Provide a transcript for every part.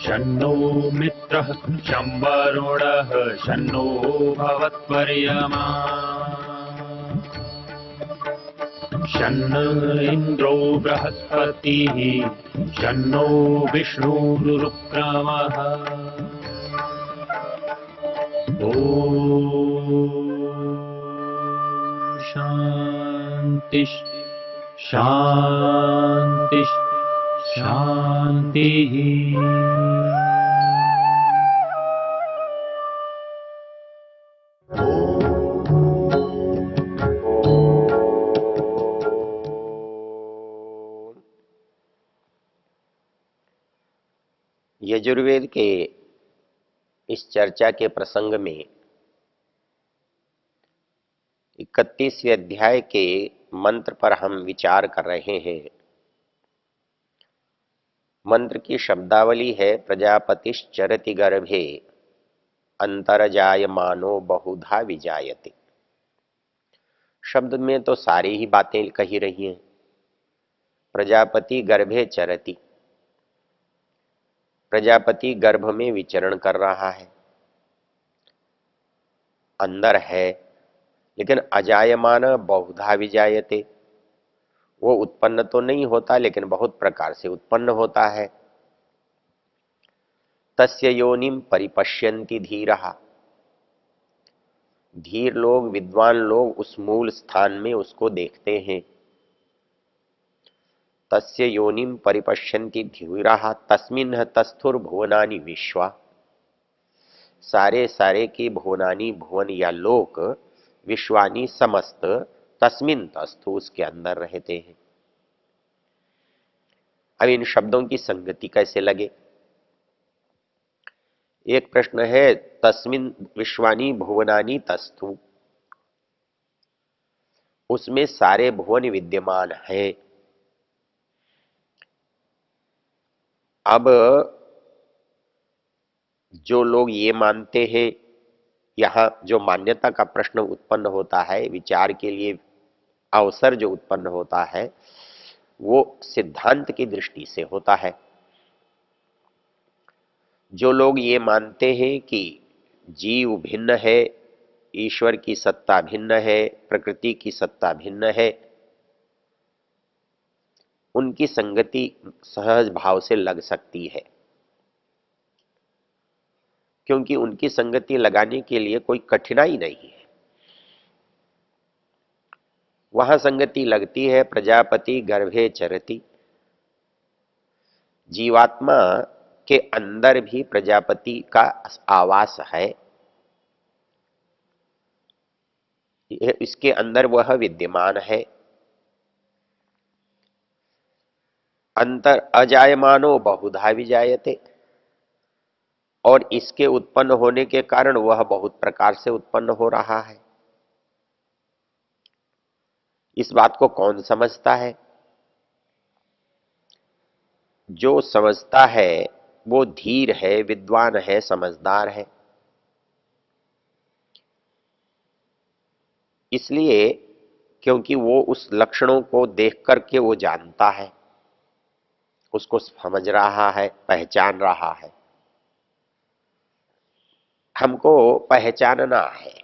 शन्नो मित्रः शं वरुणः शन्नो भवत्वर्यमा शन्न इन्द्रो बृहस्पतिः शन्नो विष्णुरुक्रमः ॐ शान्ति शान्ति शान्तिः। यजुर्वेद के इस चर्चा के प्रसंग में 31वें अध्याय के मंत्र पर हम विचार कर रहे हैं। मंत्र की शब्दावली है प्रजापतिश्चरति गर्भे अंतर्जायमानो बहुधा विजायते। शब्द में तो सारी ही बातें कही रही हैं। प्रजापति गर्भे चरति, प्रजापति गर्भ में विचरण कर रहा है, अंदर है, लेकिन अजायमान बहुधा विजायते, वो उत्पन्न तो नहीं होता लेकिन बहुत प्रकार से उत्पन्न होता है। तस्य योनिम परिपश्यन्ति धीरहा, धीर लोग विद्वान लोग उस मूल स्थान में उसको देखते हैं। तस्य योनिम परिपश्यन्ति धीरहा तस्मिन् तस्थुर भुवनानि विश्वा, सारे सारे की भुवनानि भुवन या लोक विश्वानी समस्त तस्मिन् तस्थु उसके अंदर रहते हैं। अब इन शब्दों की संगति कैसे लगे? एक प्रश्न है, तस्मिन् विश्वानी भुवनानि तस्थु, उसमें सारे भुवन विद्यमान है। अब जो लोग ये मानते हैं, यहां जो मान्यता का प्रश्न उत्पन्न होता है, विचार के लिए अवसर जो उत्पन्न होता है, वो सिद्धांत की दृष्टि से होता है। जो लोग ये मानते हैं कि जीव भिन्न है, ईश्वर की सत्ता भिन्न है, प्रकृति की सत्ता भिन्न है, उनकी संगति सहज भाव से लग सकती है, क्योंकि उनकी संगति लगाने के लिए कोई कठिनाई नहीं है। वहां संगति लगती है प्रजापति गर्भे चरति, जीवात्मा के अंदर भी प्रजापति का आवास है, इसके अंदर वह विद्यमान है। अंतर अजायमानो बहुधा विजायते, और इसके उत्पन्न होने के कारण वह बहुत प्रकार से उत्पन्न हो रहा है। इस बात को कौन समझता है? जो समझता है वो धीर है, विद्वान है, समझदार है। इसलिए क्योंकि वो उस लक्षणों को देख करके वो जानता है, उसको समझ रहा है, पहचान रहा है। हमको पहचानना है।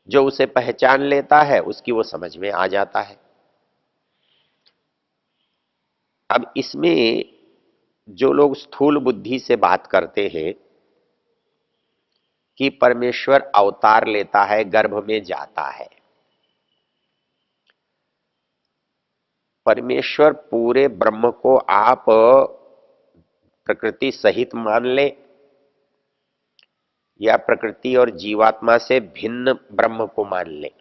जो उसे पहचान लेता है उसकी वो समझ में आ जाता है। अब इसमें जो लोग स्थूल बुद्धि से बात करते हैं कि परमेश्वर अवतार लेता है, गर्भ में जाता है, परमेश्वर पूरे ब्रह्म को आप प्रकृति सहित मान ले या प्रकृति और जीवात्मा से भिन्न ब्रह्म को मान ले,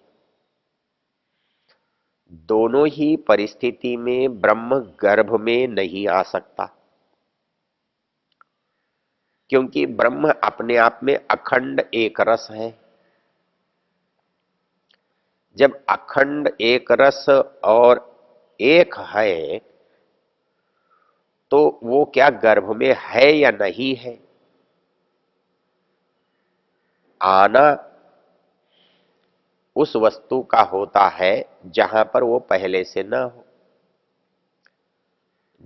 दोनों ही परिस्थिति में ब्रह्म गर्भ में नहीं आ सकता, क्योंकि ब्रह्म अपने आप में अखंड एक रस है। जब अखंड एक रस और एक है तो वो क्या गर्भ में है या नहीं है? आना उस वस्तु का होता है जहां पर वो पहले से न हो।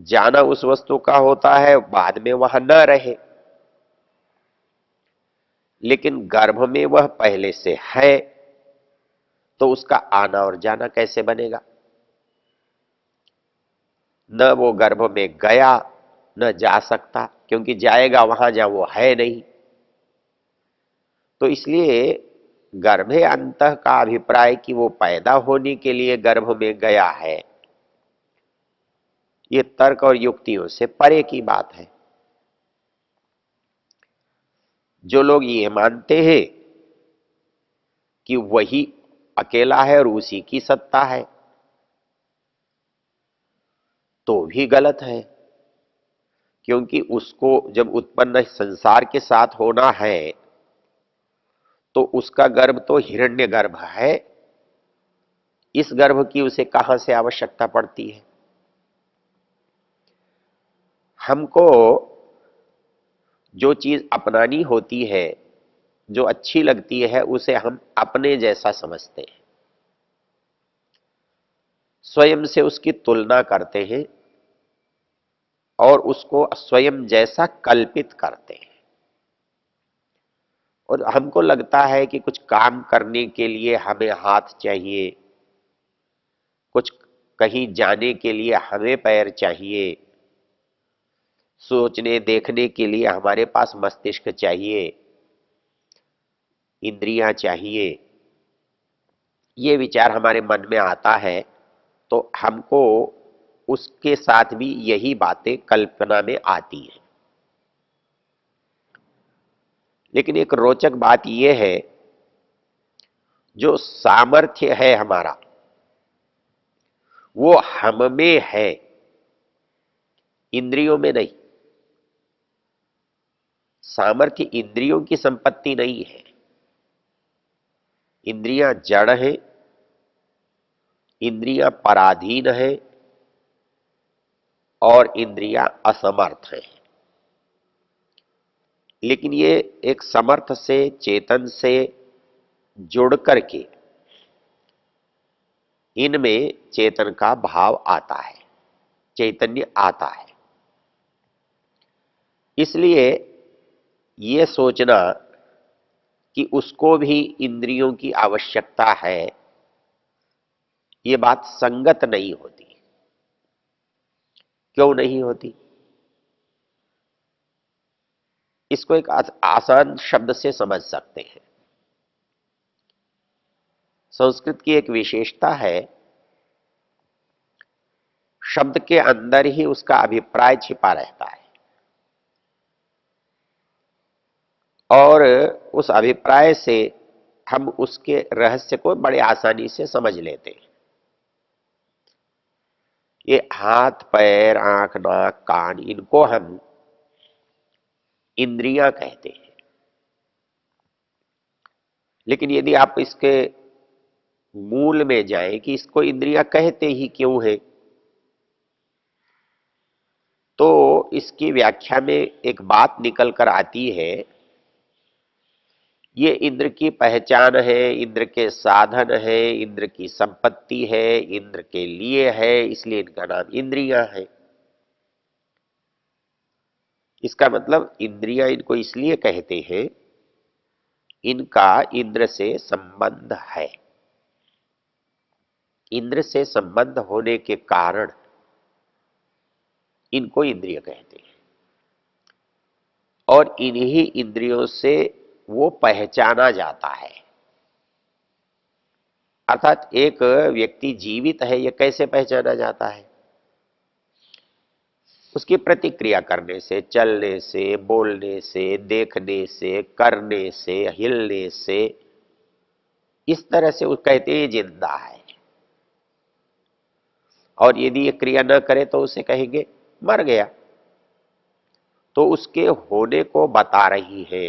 जाना उस वस्तु का होता है बाद में वह न रहे, लेकिन गर्भ में वह पहले से है, तो उसका आना और जाना कैसे बनेगा? न वो गर्भ में गया, न जा सकता, क्योंकि जाएगा वहां जहां वो है नहीं। तो इसलिए गर्भे अंतः का अभिप्राय कि वो पैदा होने के लिए गर्भ में गया है, ये तर्क और युक्तियों से परे की बात है। जो लोग ये मानते हैं कि वही अकेला है और उसी की सत्ता है, तो भी गलत है, क्योंकि उसको जब उत्पन्न संसार के साथ होना है तो उसका गर्भ तो हिरण्य गर्भ है। इस गर्भ की उसे कहां से आवश्यकता पड़ती है? हमको जो चीज अपनानी होती है, जो अच्छी लगती है, उसे हम अपने जैसा समझते हैं, स्वयं से उसकी तुलना करते हैं और उसको स्वयं जैसा कल्पित करते हैं। और हमको लगता है कि कुछ काम करने के लिए हमें हाथ चाहिए, कुछ कहीं जाने के लिए हमें पैर चाहिए, सोचने देखने के लिए हमारे पास मस्तिष्क चाहिए, इंद्रियां चाहिए। ये विचार हमारे मन में आता है तो हमको उसके साथ भी यही बातें कल्पना में आती हैं। लेकिन एक रोचक बात यह है, जो सामर्थ्य है हमारा वो हम में है, इंद्रियों में नहीं। सामर्थ्य इंद्रियों की संपत्ति नहीं है। इंद्रियां जड़ है, इंद्रियां पराधीन है और इंद्रियां असमर्थ है। लेकिन ये एक समर्थ से, चेतन से जुड़ करके इनमें चेतन का भाव आता है, चैतन्य आता है। इसलिए ये सोचना कि उसको भी इंद्रियों की आवश्यकता है, ये बात संगत नहीं होती। क्यों नहीं होती? इसको एक आसान शब्द से समझ सकते हैं। संस्कृत की एक विशेषता है, शब्द के अंदर ही उसका अभिप्राय छिपा रहता है और उस अभिप्राय से हम उसके रहस्य को बड़े आसानी से समझ लेते हैं। ये हाथ, पैर, आंख, नाक, कान, इनको हम इंद्रियां कहते हैं। लेकिन यदि आप इसके मूल में जाएं कि इसको इंद्रियां कहते ही क्यों है, तो इसकी व्याख्या में एक बात निकल कर आती है, ये इंद्र की पहचान है, इंद्र के साधन है, इंद्र की संपत्ति है, इंद्र के लिए है, इसलिए इनका नाम इंद्रियां है। इसका मतलब इंद्रियां इनको इसलिए कहते हैं, इनका इंद्र से संबंध है। इंद्र से संबंध होने के कारण इनको इंद्रिय कहते हैं और इन्हीं इंद्रियों से वो पहचाना जाता है। अर्थात एक व्यक्ति जीवित है, यह कैसे पहचाना जाता है? उसकी प्रतिक्रिया करने से, चलने से, बोलने से, देखने से, करने से, हिलने से, इस तरह से वो कहते हैं जिंदा है। और यदि ये क्रिया न करे तो उसे कहेंगे मर गया। तो उसके होने को बता रही है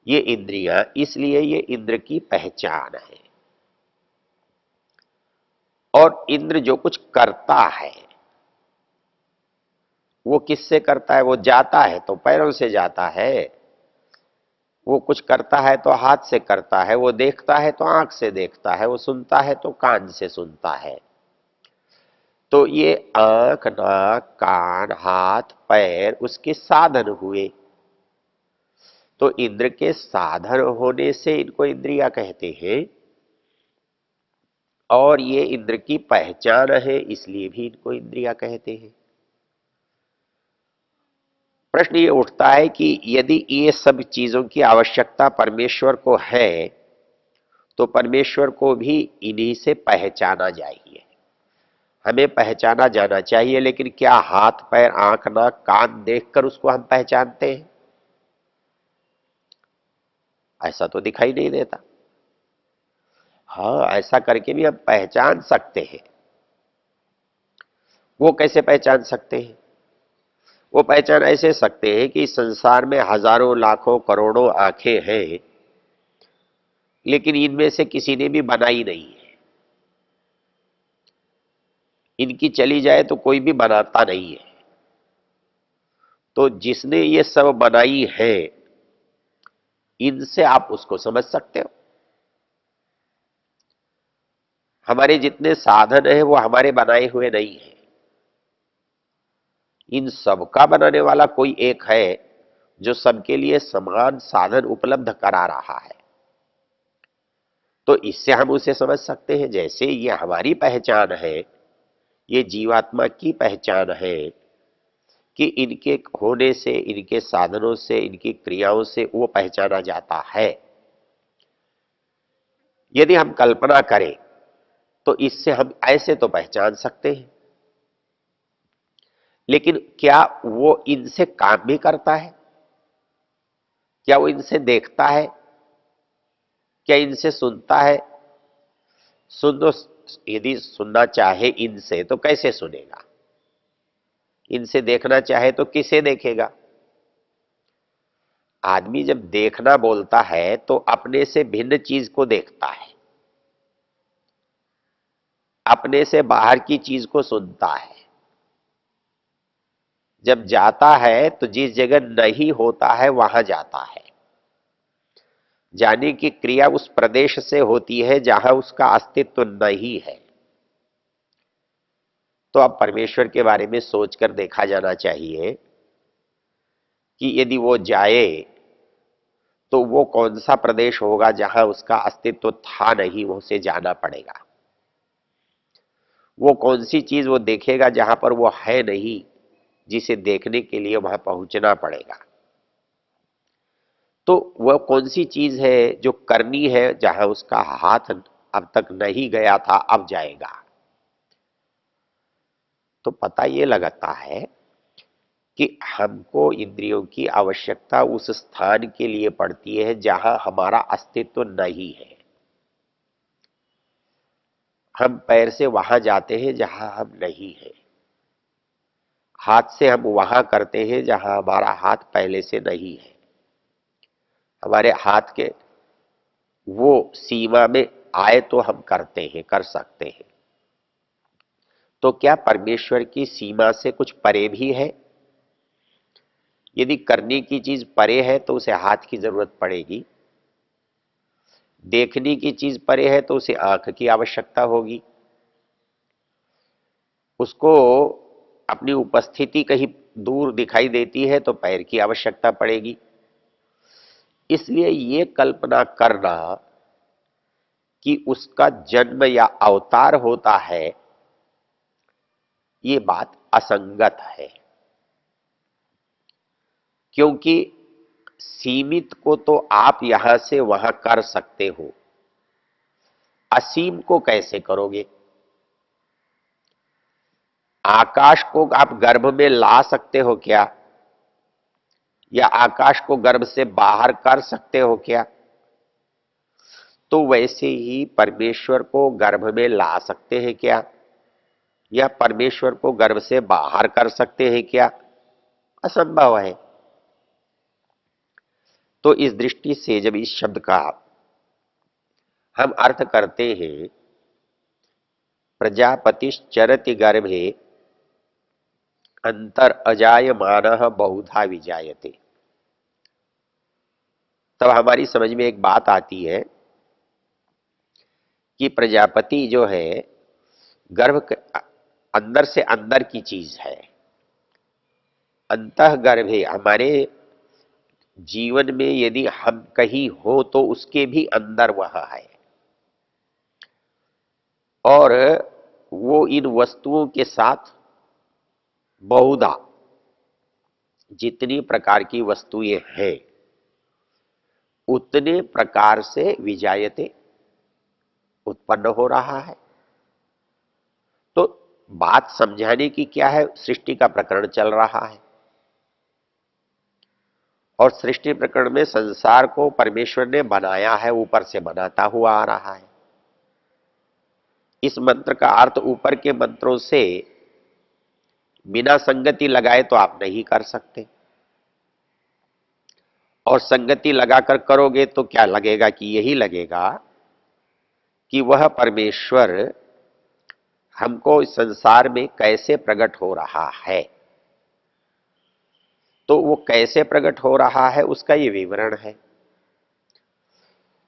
ये इंद्रियां, इसलिए ये इंद्र की पहचान है। और इंद्र जो कुछ करता है वो किससे करता है? वो जाता है तो पैरों से जाता है, वो कुछ करता है तो हाथ से करता है, वो देखता है तो आंख से देखता है, वो सुनता है तो कान से सुनता है। तो ये आंख, नाक, कान, हाथ, पैर उसके साधन हुए। तो इंद्र के साधन होने से इनको इंद्रियां कहते हैं, और ये इंद्र की पहचान है, इसलिए भी इनको इंद्रियां कहते हैं। प्रश्न ये उठता है कि यदि ये सब चीजों की आवश्यकता परमेश्वर को है, तो परमेश्वर को भी इन्हीं से पहचाना चाहिए। हमें पहचाना जाना चाहिए, लेकिन क्या हाथ, पैर, आंख, नाक, कान देखकर उसको हम पहचानते हैं? ऐसा तो दिखाई नहीं देता। हाँ, ऐसा करके भी हम पहचान सकते हैं। वो कैसे पहचान सकते हैं? वो पहचान ऐसे सकते हैं कि संसार में हजारों, लाखों, करोड़ों आंखें हैं, लेकिन इनमें से किसी ने भी बनाई नहीं है। इनकी चली जाए तो कोई भी बनाता नहीं है। तो जिसने ये सब बनाई है, इनसे आप उसको समझ सकते हो। हमारे जितने साधन है वो हमारे बनाए हुए नहीं है। इन सबका बनाने वाला कोई एक है, जो सबके लिए समान साधन उपलब्ध करा रहा है। तो इससे हम उसे समझ सकते हैं। जैसे ये हमारी पहचान है, ये जीवात्मा की पहचान है कि इनके होने से, इनके साधनों से, इनकी क्रियाओं से वो पहचाना जाता है। यदि हम कल्पना करें तो इससे हम ऐसे तो पहचान सकते हैं, लेकिन क्या वो इनसे काम भी करता है? क्या वो इनसे देखता है? क्या इनसे सुनता है? सुनो, यदि सुनना चाहे इनसे तो कैसे सुनेगा? इनसे देखना चाहे तो किसे देखेगा? आदमी जब देखना बोलता है तो अपने से भिन्न चीज को देखता है, अपने से बाहर की चीज को सुनता है। जब जाता है तो जिस जगह नहीं होता है वहां जाता है। जाने की क्रिया उस प्रदेश से होती है जहां उसका अस्तित्व नहीं है। तो अब परमेश्वर के बारे में सोचकर देखा जाना चाहिए कि यदि वो जाए तो वो कौन सा प्रदेश होगा जहां उसका अस्तित्व था नहीं, वो उसे जाना पड़ेगा। वो कौन सी चीज वो देखेगा जहां पर वो है नहीं, जिसे देखने के लिए वहां पहुंचना पड़ेगा। तो वह कौन सी चीज है जो करनी है जहां उसका हाथ अब तक नहीं गया था, अब जाएगा। तो पता ये लगता है कि हमको इंद्रियों की आवश्यकता उस स्थान के लिए पड़ती है जहां हमारा अस्तित्व नहीं है। हम पैर से वहां जाते हैं जहां हम नहीं है। हाथ से हम वहां करते हैं जहां हमारा हाथ पहले से नहीं है। हमारे हाथ के वो सीमा में आए तो हम करते हैं, कर सकते हैं। तो क्या परमेश्वर की सीमा से कुछ परे भी है? यदि करने की चीज परे है तो उसे हाथ की जरूरत पड़ेगी। देखने की चीज परे है तो उसे आंख की आवश्यकता होगी। उसको अपनी उपस्थिति कहीं दूर दिखाई देती है तो पैर की आवश्यकता पड़ेगी। इसलिए ये कल्पना करना कि उसका जन्म या अवतार होता है, ये बात असंगत है। क्योंकि सीमित को तो आप यहां से वहां कर सकते हो, असीम को कैसे करोगे? आकाश को आप गर्भ में ला सकते हो क्या? या आकाश को गर्भ से बाहर कर सकते हो क्या? तो वैसे ही परमेश्वर को गर्भ में ला सकते हैं क्या? या परमेश्वर को गर्भ से बाहर कर सकते हैं क्या? असंभव है। तो इस दृष्टि से जब इस शब्द का हम अर्थ करते हैं, प्रजापतिश्चरति गर्भे अंतर अजायमानः बहुधा विजायते, तब हमारी समझ में एक बात आती है कि प्रजापति जो है अंदर से अंदर की चीज है। अंतःगर्भे हमारे जीवन में यदि हम कहीं हो तो उसके भी अंदर वह है, और वो इन वस्तुओं के साथ बहुधा जितनी प्रकार की वस्तुएं हैं उतने प्रकार से विजायते उत्पन्न हो रहा है। तो बात समझाने की क्या है, सृष्टि का प्रकरण चल रहा है और सृष्टि प्रकरण में संसार को परमेश्वर ने बनाया है, ऊपर से बनाता हुआ आ रहा है। इस मंत्र का अर्थ ऊपर के मंत्रों से बिना संगति लगाए तो आप नहीं कर सकते, और संगति लगाकर करोगे तो क्या लगेगा कि यही लगेगा कि वह परमेश्वर हमको इस संसार में कैसे प्रकट हो रहा है। तो वो कैसे प्रकट हो रहा है उसका ये विवरण है।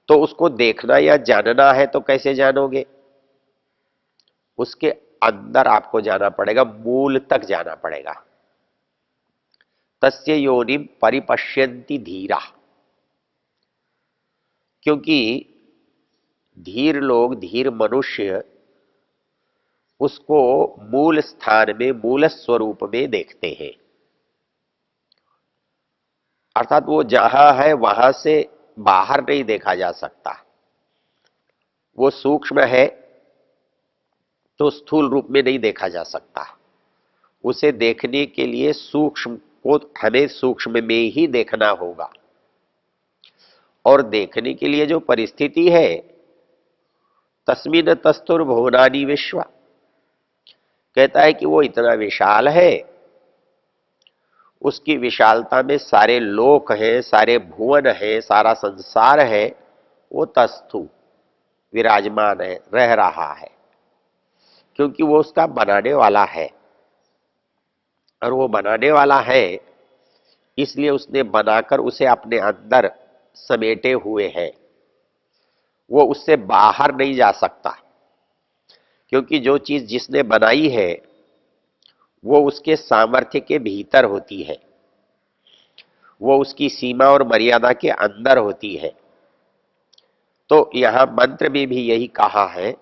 तो उसको देखना या जानना है तो कैसे जानोगे, उसके अंदर आपको जाना पड़ेगा, मूल तक जाना पड़ेगा। तस्य योनिम परिपश्यन्ति धीरा, क्योंकि धीर लोग, धीर मनुष्य उसको मूल स्थान में, मूल स्वरूप में देखते हैं। अर्थात वो जहां है वहां से बाहर नहीं देखा जा सकता। वो सूक्ष्म है तो स्थूल रूप में नहीं देखा जा सकता। उसे देखने के लिए सूक्ष्म को हमें सूक्ष्म में ही देखना होगा, और देखने के लिए जो परिस्थिति है, तस्मिन तस्तुर भुवनानि विश्वा, कहता है कि वो इतना विशाल है, उसकी विशालता में सारे लोक हैं, सारे भुवन है, सारा संसार है, वो तस्थु विराजमान है, रह रहा है, क्योंकि वो उसका बनाने वाला है। और वो बनाने वाला है इसलिए उसने बनाकर उसे अपने अंदर समेटे हुए है। वो उससे बाहर नहीं जा सकता, क्योंकि जो चीज जिसने बनाई है वो उसके सामर्थ्य के भीतर होती है, वो उसकी सीमा और मर्यादा के अंदर होती है। तो यहां मंत्र में भी यही कहा है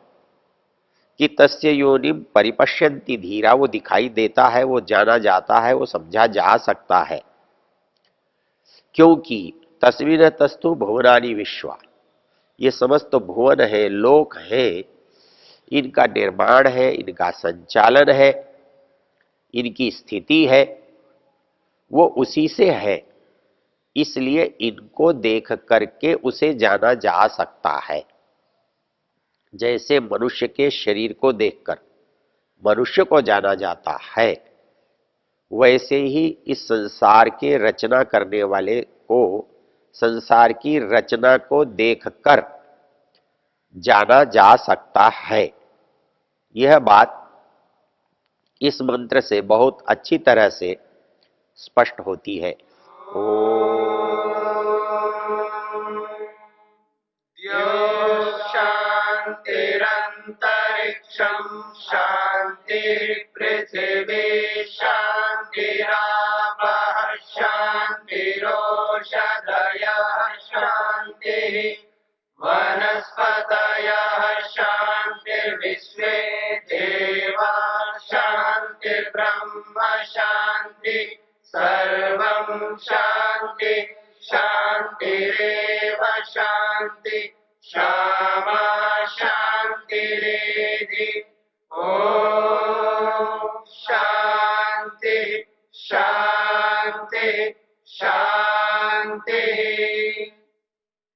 कि तस्य योनिम परिपश्यन्ति धीरा, वो दिखाई देता है, वो जाना जाता है, वो समझा जा सकता है, क्योंकि तस्वीर तस्तु भुवनानि विश्वा, ये समस्त भुवन है, लोक है, इनका निर्माण है, इनका संचालन है, इनकी स्थिति है, वो उसी से है। इसलिए इनको देख करके उसे जाना जा सकता है। जैसे मनुष्य के शरीर को देखकर मनुष्य को जाना जाता है, वैसे ही इस संसार के रचना करने वाले को संसार की रचना को देखकर जाना जा सकता है। यह बात इस मंत्र से बहुत अच्छी तरह से स्पष्ट होती है। शांतिरंतरिक्षं शांति पृथिवी शांतिरापः शांतिरोषधयः शांतिः वनस्पतयः शांतिर्विश्वे देवा शांतिर्ब्रह्म शांति सर्वं शांति शांतिरेव शांति क्षमा शांतिरेधि। ओम शांति शांति शांति।